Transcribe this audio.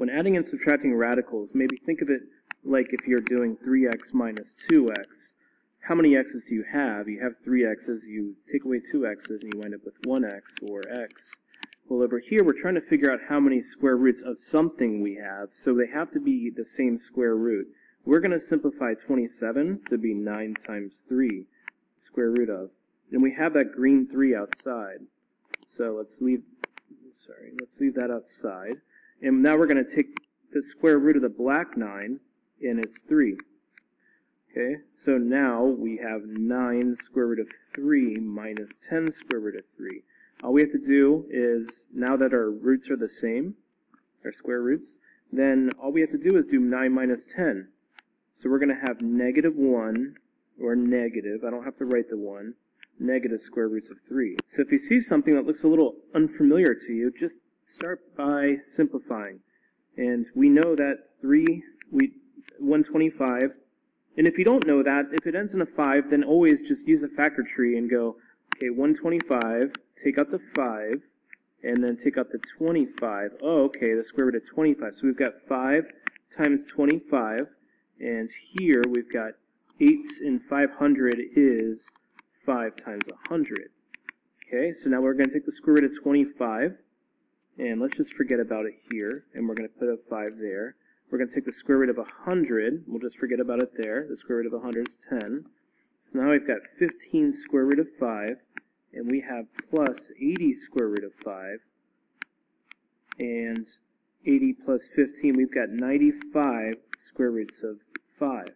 when adding and subtracting radicals, maybe think of it like if you're doing 3x minus 2x. How many x's do you have? You have 3 x's, you take away 2 x's, and you wind up with 1x, or x. Well, over here, we're trying to figure out how many square roots of something we have, so they have to be the same square root. We're going to simplify 27 to be 9 times 3, square root of. And we have that green 3 outside. So let's leave that outside. And now we're going to take the square root of the black 9, and it's 3. Okay, so now we have 9 square root of 3 minus 10 square root of 3. All we have to do is, now that our roots are the same, our square roots, then all we have to do is do 9 minus 10. So we're going to have negative 1, or negative, I don't have to write the 1, negative square roots of 3. So if you see something that looks a little unfamiliar to you, just start by simplifying. And we know that 125, and if you don't know that, if it ends in a 5, then always just use the factor tree and go, okay, 125, take out the 5, and then take out the 25. Oh, okay, the square root of 25. So we've got 5 times 25, and here we've got 8 and 500 is 5 times 100. Okay, so now we're going to take the square root of 25, and let's just forget about it here, and we're going to put a 5 there. We're going to take the square root of 100, we'll just forget about it there, the square root of 100 is 10. So now we've got 15 square root of 5, and we have plus 80 square root of 5, and 80 plus 15, we've got 95 square roots of 5.